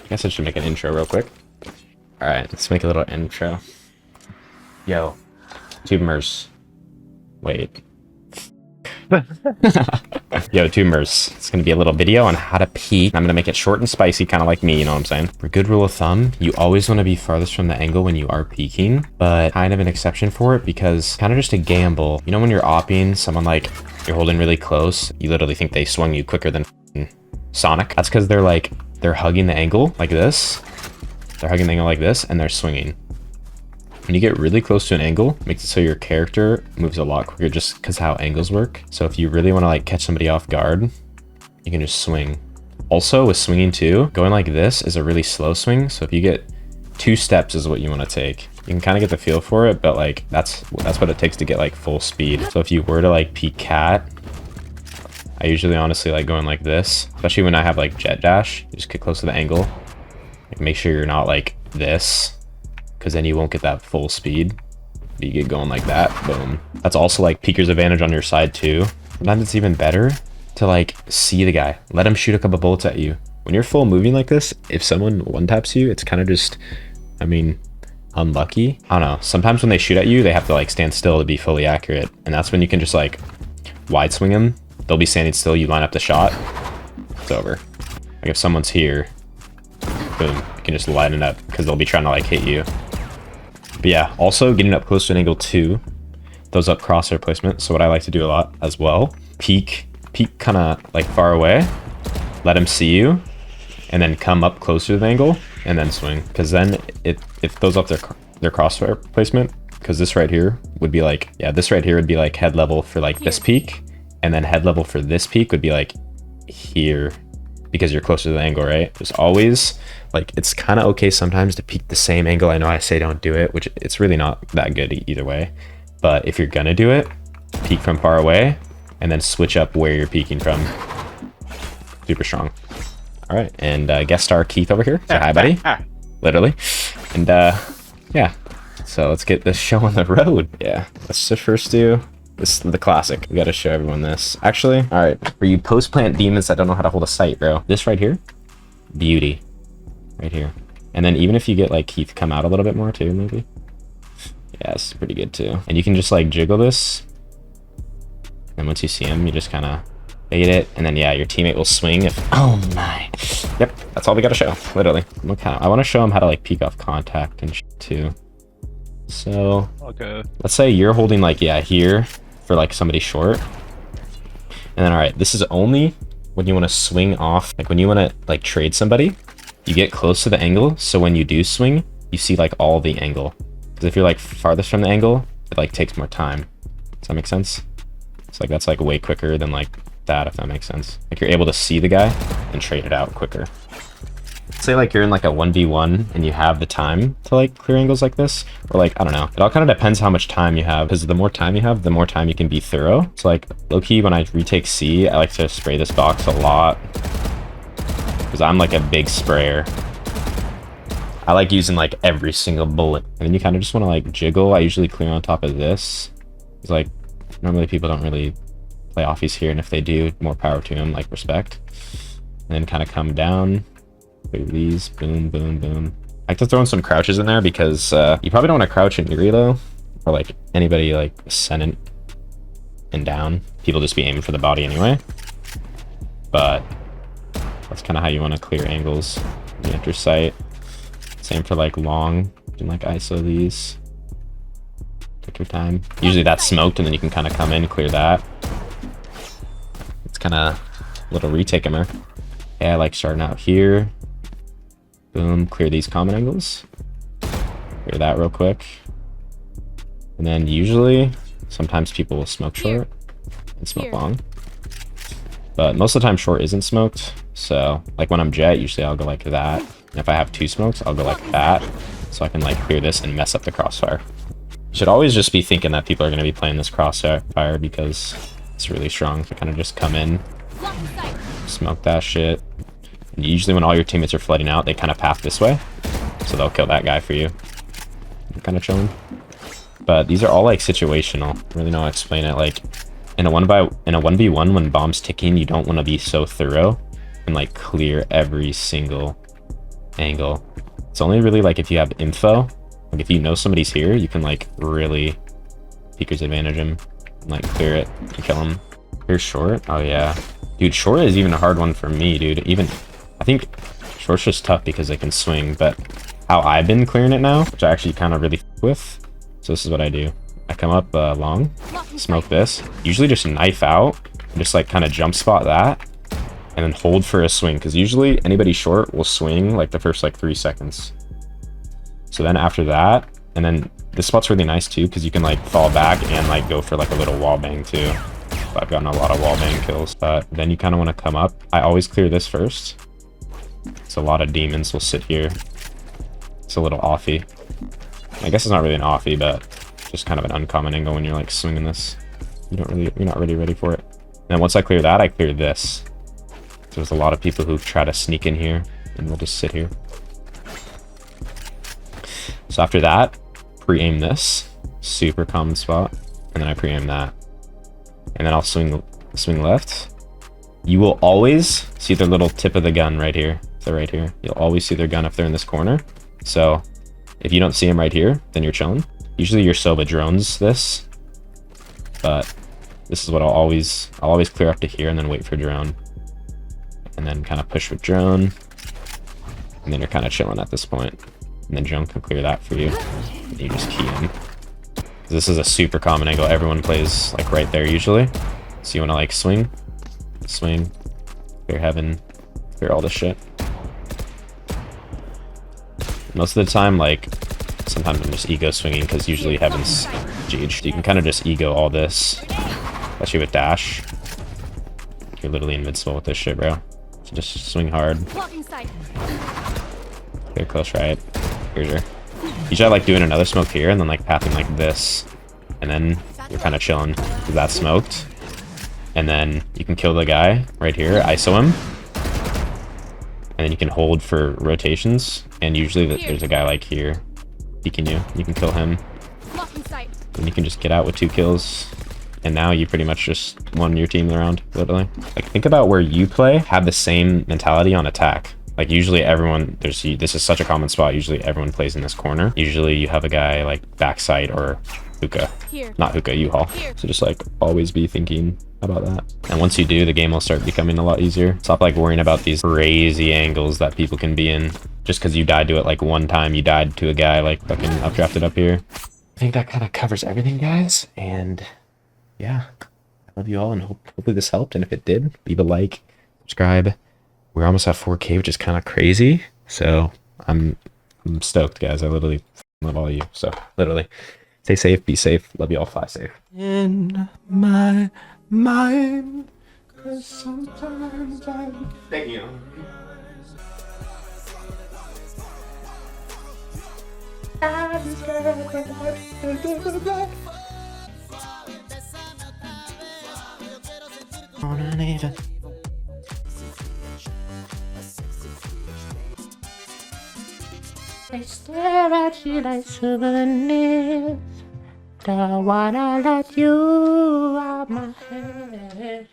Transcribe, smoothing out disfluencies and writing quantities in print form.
I guess I should make an intro real quick. All right, let's make a little intro. Yo, tubers. Wait. Yo, tubers. It's gonna be a little video on how to peek. I'm gonna make it short and spicy, kind of like me, you know what I'm saying? For good rule of thumb, you always want to be farthest from the angle when you are peeking, but kind of an exception for it because kind of just a gamble. You know when you're opping someone like you're holding really close, you literally think they swung you quicker than Sonic. That's because they're hugging the angle like this. They're hugging the angle like this, and they're swinging. When you get really close to an angle, it makes it so your character moves a lot quicker just because how angles work. So if you really want to like catch somebody off guard, you can just swing. Also with swinging too, going like this is a really slow swing. So if you get 2 steps is what you want to take. You can kind of get the feel for it, but like that's what it takes to get like full speed. So if you were to like peek cat, I usually honestly like going like this, especially when I have like jet dash. You just get close to the angle. Like, make sure you're not like this, because then you won't get that full speed. But you get going like that, boom. That's also like peeker's advantage on your side too. Sometimes it's even better to like see the guy, let him shoot a couple bullets at you. When you're full moving like this, if someone one taps you, it's kind of just, I mean, unlucky. I don't know. Sometimes when they shoot at you, they have to like stand still to be fully accurate. And that's when you can just like wide swing them. They'll be standing still, you line up the shot, it's over. Like if someone's here, boom, you can just line it up because they'll be trying to like hit you. But yeah, also getting up close to an angle too, those up crosshair placement. So what I like to do a lot as well, peek kind of like far away, let them see you, and then come up closer to the angle and then swing. Because then it throws off their crosshair placement. Because this right here would be like, yeah, this right here would be like head level for like this peak. And then head level for this peak would be like here because you're closer to the angle, right? Just always like, it's kind of okay sometimes to peek the same angle. I know I say don't do it, which it's really not that good either way. But if you're gonna do it, peek from far away and then switch up where you're peeking from. Super strong. All right, and guest star Keith over here. Say hi, buddy. Literally. And yeah, so let's get this show on the road. Yeah, let's just first do this, the classic. We gotta show everyone this. Actually, all right, for you post-plant demons that don't know how to hold a sight, bro, this right here, beauty, right here. And then even if you get like Keith come out a little bit more too, maybe. Yeah, it's pretty good too. And you can just like jiggle this. And once you see him, you just kind of bait it. And then yeah, your teammate will swing if, oh my. Yep, that's all we gotta show, literally. Look how, I wanna show him how to like peek off contact and shit too. So, okay, let's say you're holding like, yeah, here for like somebody short. And then, all right, this is only when you want to swing off, like when you want to like trade somebody, you get close to the angle. So when you do swing, you see like all the angle. Because if you're like farthest from the angle, it like takes more time. Does that make sense? It's like, that's like way quicker than like that, if that makes sense. Like you're able to see the guy and trade it out quicker. Say like you're in like a 1v1 and you have the time to like clear angles like this, or like, I don't know, it all kind of depends how much time you have, because the more time you have, the more time you can be thorough. So like low-key, when I retake C, I like to spray this box a lot because I'm like a big sprayer. I like using like every single bullet. And then you kind of just want to like jiggle. I usually clear on top of this. It's like normally people don't really play offies here, and if they do, more power to them, like respect. And then kind of come down. These, boom, boom, boom. I like to throw in some crouches in there because you probably don't want to crouch in reload or like anybody like ascendant and down. People just be aiming for the body anyway. But that's kind of how you want to clear angles when you enter sight. Same for like long. You can like ISO these. Take your time. Usually that's smoked, and then you can kind of come in, clear that. It's kind of a little retakemer. Yeah, I like starting out here. Boom, clear these common angles. Clear that real quick. And then usually, sometimes people will smoke short and smoke long. But most of the time short isn't smoked. So like when I'm jet, usually I'll go like that. And if I have 2 smokes, I'll go like that. So I can like clear this and mess up the crossfire. You should always just be thinking that people are going to be playing this crossfire because it's really strong. So kind of just come in, smoke that shit. And usually when all your teammates are flooding out, they kind of path this way. So they'll kill that guy for you. You're kind of chilling. But these are all like situational. I really know how to explain it. Like in a 1v1, when bomb's ticking, you don't want to be so thorough and like clear every single angle. It's only really like if you have info. Like if you know somebody's here, you can like really peeker's advantage him and like clear it and kill him. Here's short. Oh yeah. Dude, short is even a hard one for me, dude. Even I think short's just tough because they can swing, but how I've been clearing it now, which I actually kind of really with. So this is what I do. I come up long, smoke this, usually just knife out, just like kind of jump spot that, and then hold for a swing, because usually anybody short will swing like the first like 3 seconds. So then after that, and then this spot's really nice too, because you can like fall back and like go for like a little wall bang too. So I've gotten a lot of wall bang kills, but then you kind of want to come up. I always clear this first. So a lot of demons will sit here. It's a little offie. I guess it's not really an offie, but just kind of an uncommon angle when you're like swinging this. You're not really ready for it. And once I clear that, I clear this. So there's a lot of people who try to sneak in here, and we'll just sit here. So after that, pre-aim this, super common spot, and then I pre-aim that, and then I'll swing left. You will always see their little tip of the gun right here. They're right here. You'll always see their gun if they're in this corner. So if you don't see them right here, then you're chilling. Usually your Soba drones this, but this is what I'll always clear up to here and then wait for drone, and then kind of push with drone, and then you're kind of chilling at this point, and then drone can clear that for you, and you just key in. This is a super common angle. Everyone plays like right there usually, so you want to like swing, clear heaven, clear all this shit. Most of the time, like, sometimes I'm just ego swinging because usually heaven's GG. You can kind of just ego all this, especially with dash. You're literally invincible with this shit, bro. So just swing hard. Clear close right. Here's your. You try like doing another smoke here and then like pathing like this, and then you're kind of chilling because that's smoked. And then you can kill the guy right here, ISO him. And then you can hold for rotations, and usually there's a guy like here peeking you. You can kill him, and you can just get out with 2 kills, and now you pretty much just won your team around, literally. Like, think about where you play, have the same mentality on attack. Like, usually everyone, this is such a common spot, usually everyone plays in this corner. Usually you have a guy like backside or hookah. Not hookah, U-Haul. So just like always be thinking about that. And once you do, the game will start becoming a lot easier. Stop like worrying about these crazy angles that people can be in. Just because you died to it like one time, you died to a guy like fucking updrafted up here. I think that kind of covers everything, guys. And yeah, I love you all, and hopefully this helped. And if it did, leave a like, subscribe. We're almost at 4K, which is kind of crazy. So I'm stoked, guys. I literally love all of you. So literally, stay safe, be safe. Love you all. Fly safe. In my mind, 'cause sometimes I'm thinking. I stare at you like souvenirs. Don't wanna let you out my head.